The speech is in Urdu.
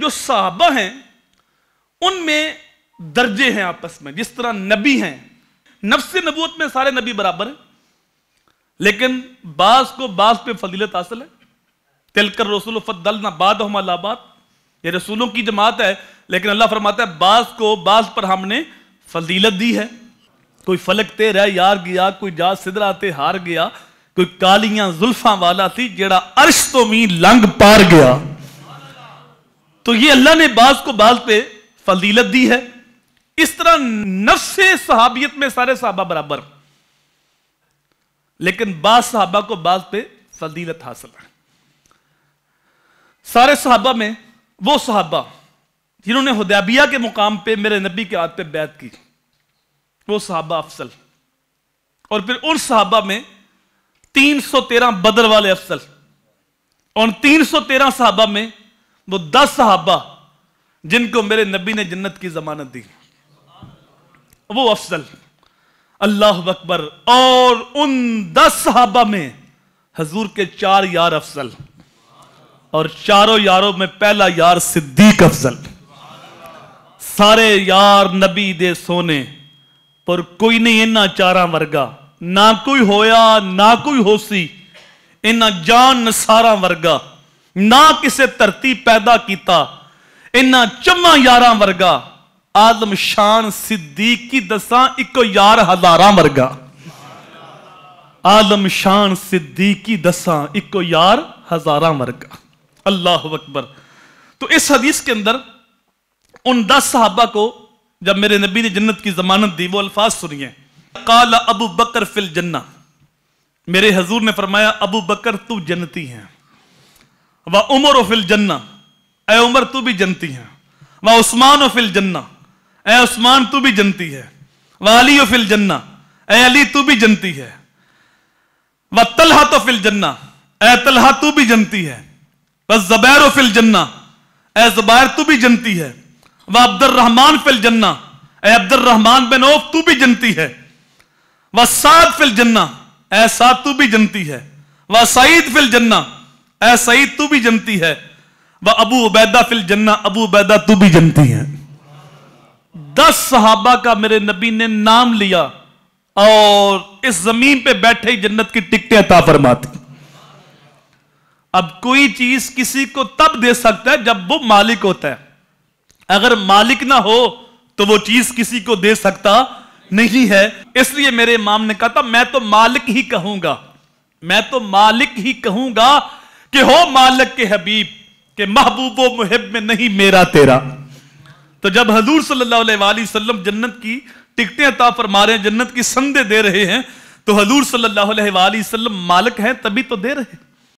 جو صحابہ ہیں ان میں درجے ہیں آپس میں، جس طرح نبی ہیں، نفس نبوت میں سارے نبی برابر ہیں، لیکن بعض کو بعض پہ فضیلت حاصل ہے۔ تلک الرسل فضلنا بعضهم علی بعض، یہ رسولوں کی جماعت ہے، لیکن اللہ فرماتا ہے بعض کو بعض پر ہم نے فضیلت دی ہے۔ کوئی فلک تے رہ یار گیا، کوئی جا سدرا تے ہار گیا، کوئی کالیاں زلفاں والا تھی جیڑا عرش تو می لنگ پار گیا۔ تو یہ اللہ نے بعض کو بعض پہ فضیلت دی ہے۔ اس طرح نفس صحابیت میں سارے صحابہ برابر، لیکن بعض صحابہ کو بعض پہ فضیلت حاصل ہے۔ سارے صحابہ میں وہ صحابہ جنہوں نے حدیبیہ کے مقام پہ میرے نبی کے ہاتھ پہ بیعت کی، وہ صحابہ افضل، اور پھر ان صحابہ میں 313 بدر والے افضل، اور 313 صحابہ میں وہ 10 صحابہ جن کو میرے نبی نے جنت کی ضمانت دی، وہ افضل۔ اللہ اکبر۔ اور ان 10 صحابہ میں حضور کے 4 یار افضل، اور چاروں یاروں میں پہلا یار صدیق افضل۔ سارے یار نبی دے سونے پر کوئی نہیں انہاں چاراں ورگا، نہ کوئی ہویا نہ کوئی ہو سی انہاں جان نساراں ورگا، نہ کسے ترتی پیدا کیتا انہاں چماں یاراں ورگا، آدم شان صدیق کی دساں اکو یار ہزاراں ورگا، آدم شان صدیق کی دساں اکو یار ہزاراں ورگا۔ اللہ اکبر۔ تو اس حدیث کے اندر ان 10 صحابہ کو جب میرے نبی نے جنت کی ضمانت دی، وہ الفاظ سنیے۔ قال ابو بکر فی الجنہ، میرے حضور نے فرمایا ابو بکر تو جنتی ہیں، وعمر فی الجنہ، اے عمر تو بھی جنتی ہیں، وعثمان فی الجنہ، اے عثمان تو بھی جنتی ہے، وعلی فی الجنہ، اے علی تو بھی جنتی ہے، وطلحہ فی الجنہ، اے طلحہ تو بھی جنتی ہے، وزبیر فی الجنہ، اے زبیر تو بھی جنتی ہے، وعبد الرحمن فی الجنہ، اے عبد الرحمن بن عوف تو بھی جنتی ہے، وسعد فی الجنہ، اے سعد تو بھی جنتی ہے، وسعید فی الجنہ، اے سعید تو بھی جنتی ہے، وابو عبیدہ فی الجنہ، ابو عبیدہ تو بھی جنتی ہے۔ 10 صحابہ کا میرے نبی نے نام لیا اور اس زمین پہ بیٹھے ہی جنت کی ٹکٹیں عطا فرماتی۔ اب کوئی چیز کسی کو تب دے سکتا ہے جب وہ مالک ہوتا ہے، اگر مالک نہ ہو تو وہ چیز کسی کو دے سکتا نہیں ہے۔ اس لیے میرے امام نے کہا تھا میں تو مالک ہی کہوں گا، میں تو مالک ہی کہوں گا کہ ہو مالک کے حبیب، کہ محبوب و محب میں نہیں میرا تیرا۔ تو جب حضور صلی اللہ علیہ وآلہ وسلم جنت کی ٹکٹیں عطا فرما رہے ہیں، جنت کی سندیں دے رہے ہیں، تو حضور صلی اللہ علیہ وآلہ وسلم مالک ہیں تبھی تو دے رہے ہیں۔